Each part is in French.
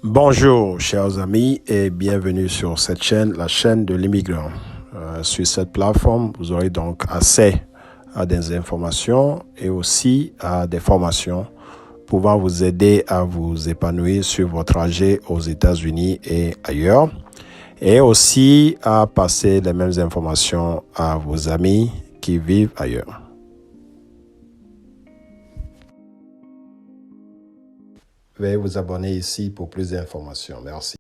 Bonjour chers amis et bienvenue sur cette chaîne, la chaîne de l'immigrant. Sur cette plateforme, vous aurez donc accès à des informations et aussi à des formations pouvant vous aider à vous épanouir sur votre trajet aux États-Unis et ailleurs, et aussi à passer les mêmes informations à vos amis qui vivent ailleurs. Veuillez vous abonner ici pour plus d'informations. Merci.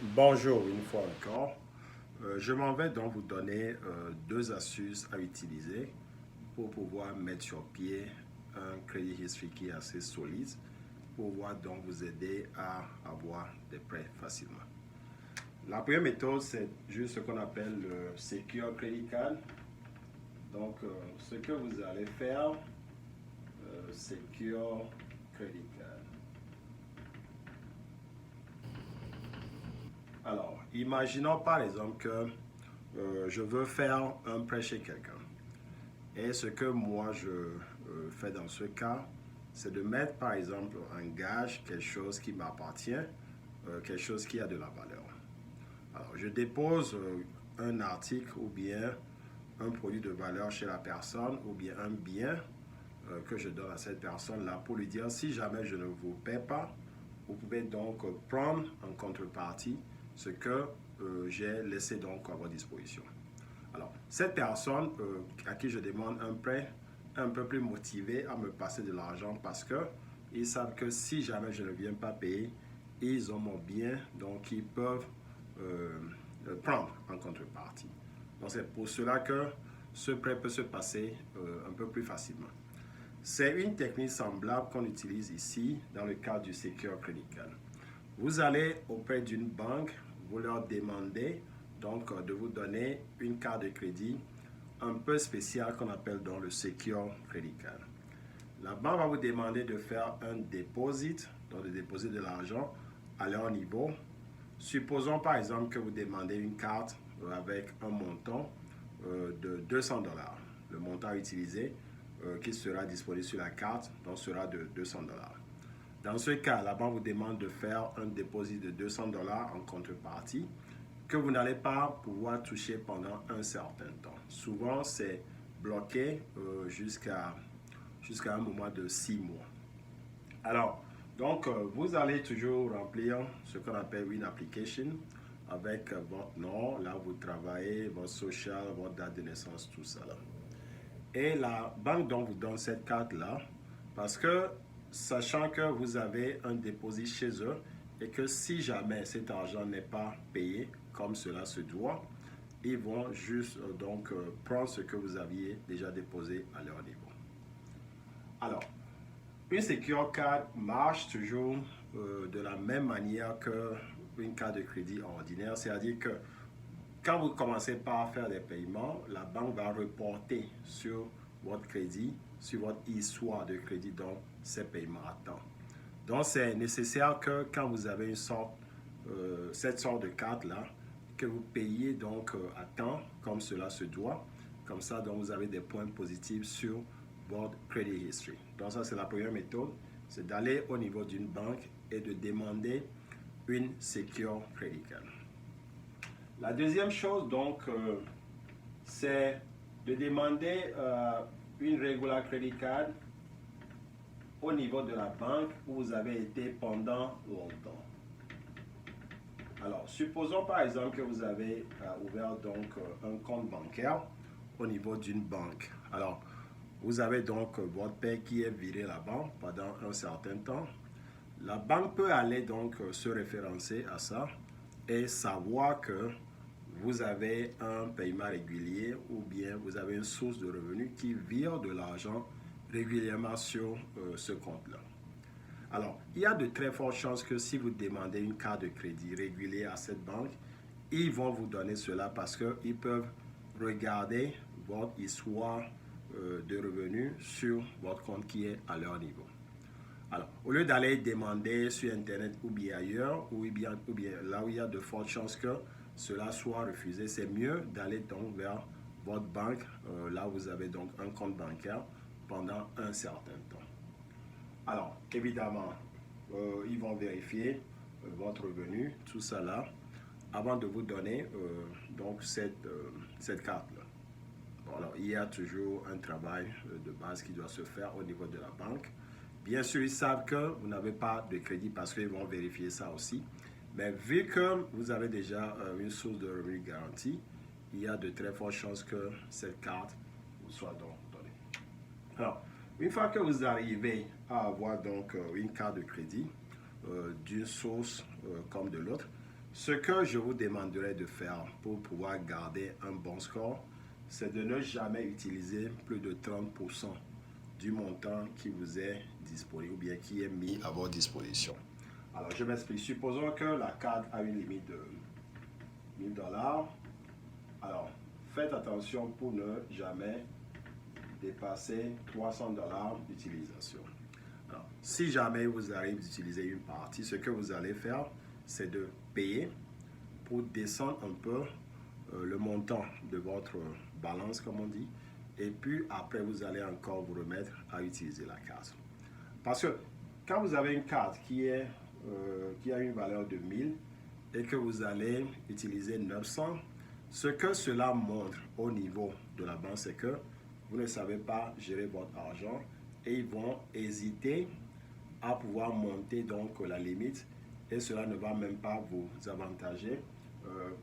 Bonjour une fois encore. Je m'en vais donc vous donner deux astuces à utiliser pour pouvoir mettre sur pied un credit history qui est assez solide pour pouvoir donc vous aider à avoir des prêts facilement. La première méthode, c'est juste ce qu'on appelle le Secure Credit Card. Donc, ce que vous allez faire, Secure Credit Card. Alors, imaginons par exemple que je veux faire un prêt chez quelqu'un. Et ce que moi je fais dans ce cas, c'est de mettre par exemple en gage quelque chose qui m'appartient, quelque chose qui a de la valeur. Alors, je dépose un article ou bien un produit de valeur chez la personne ou bien un bien que je donne à cette personne-là pour lui dire si jamais je ne vous paie pas, vous pouvez donc prendre en contrepartie ce que j'ai laissé donc à votre disposition. Alors, cette personne à qui je demande un prêt est un peu plus motivée à me passer de l'argent parce qu'ils savent que si jamais je ne viens pas payer, ils ont mon bien, donc ils peuvent prendre en contrepartie. Donc, c'est pour cela que ce prêt peut se passer un peu plus facilement. C'est une technique semblable qu'on utilise ici dans le cadre du Secure Credit Card. Vous allez auprès d'une banque, vous leur demandez donc de vous donner une carte de crédit un peu spéciale qu'on appelle donc le Secure Credit Card. La banque va vous demander de faire un deposit, donc de déposer de l'argent à leur niveau. Supposons par exemple que vous demandez une carte avec un montant de $200. Le montant utilisé qui sera disponible sur la carte donc sera de $200. Dans ce cas, la banque vous demande de faire un dépôt de $200 en contrepartie que vous n'allez pas pouvoir toucher pendant un certain temps. Souvent, c'est bloqué jusqu'à un moment de 6 mois. Alors, donc, vous allez toujours remplir ce qu'on appelle une application avec votre nom, là vous travaillez, votre social, votre date de naissance, tout ça là. Et la banque donc vous donne cette carte-là parce que sachant que vous avez un dépôt chez eux et que si jamais cet argent n'est pas payé comme cela se doit, ils vont juste prendre ce que vous aviez déjà déposé à leur niveau. Alors, une Secure Card marche toujours de la même manière qu'une carte de crédit ordinaire, c'est-à-dire que quand vous commencez par faire des paiements, la banque va reporter sur votre crédit, sur votre histoire de crédit, donc ces paiements à temps. Donc, c'est nécessaire que quand vous avez cette sorte de carte-là, que vous payiez donc à temps, comme cela se doit. Comme ça, donc, vous avez des points positifs sur votre credit history. Donc, ça, c'est la première méthode. C'est d'aller au niveau d'une banque et de demander une Secure Credit Card. La deuxième chose, donc, c'est de demander une Regular Credit Card au niveau de la banque où vous avez été pendant longtemps. Alors, supposons par exemple que vous avez ouvert donc un compte bancaire au niveau d'une banque. Alors, vous avez donc votre père qui est viré là-bas pendant un certain temps. La banque peut aller donc se référencer à ça et savoir que vous avez un paiement régulier ou bien vous avez une source de revenus qui vire de l'argent régulièrement sur ce compte-là. Alors, il y a de très fortes chances que si vous demandez une carte de crédit régulière à cette banque, ils vont vous donner cela parce qu'ils peuvent regarder votre histoire de revenus sur votre compte qui est à leur niveau. Alors, au lieu d'aller demander sur Internet ou bien ailleurs, ou bien là où il y a de fortes chances que cela soit refusé, c'est mieux d'aller donc vers votre banque, là où vous avez donc un compte bancaire pendant un certain temps. Alors, évidemment, ils vont vérifier votre revenu, tout ça là, avant de vous donner donc cette carte-là. Bon, alors, il y a toujours un travail de base qui doit se faire au niveau de la banque. Bien sûr, ils savent que vous n'avez pas de crédit parce qu'ils vont vérifier ça aussi. Mais vu que vous avez déjà une source de revenus garantie, il y a de très fortes chances que cette carte vous soit donc donnée. Alors, une fois que vous arrivez à avoir donc une carte de crédit d'une source comme de l'autre, ce que je vous demanderai de faire pour pouvoir garder un bon score, c'est de ne jamais utiliser plus de 30% du montant qui vous est disponible ou bien qui est mis à votre disposition. Alors, je m'explique. Supposons que la carte a une limite de $1000. Alors, faites attention pour ne jamais dépasser $300 d'utilisation. Si jamais vous arrivez d'utiliser une partie, ce que vous allez faire, c'est de payer pour descendre un peu le montant de votre balance, comme on dit, et puis après, vous allez encore vous remettre à utiliser la carte. Parce que quand vous avez une carte qui a une valeur de 1000 et que vous allez utiliser 900, ce que cela montre au niveau de la banque, c'est que vous ne savez pas gérer votre argent et ils vont hésiter à pouvoir monter donc la limite et cela ne va même pas vous avantager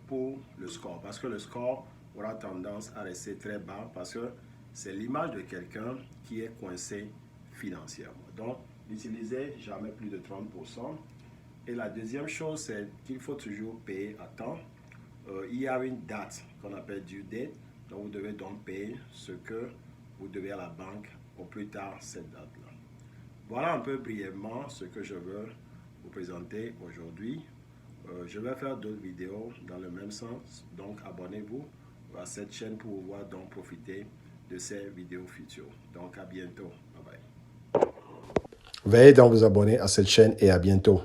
pour le score parce que le score aura tendance à rester très bas parce que c'est l'image de quelqu'un qui est coincé financièrement. Donc, n'utilisez jamais plus de 30%. Et la deuxième chose, c'est qu'il faut toujours payer à temps. Il y a une date qu'on appelle due date. Donc, vous devez donc payer ce que vous devez à la banque au plus tard cette date-là. Voilà un peu brièvement ce que je veux vous présenter aujourd'hui. Je vais faire d'autres vidéos dans le même sens. Donc, abonnez-vous à cette chaîne pour pouvoir donc profiter de ces vidéos futures. Donc, à bientôt. Bye bye. Veuillez donc vous abonner à cette chaîne et à bientôt.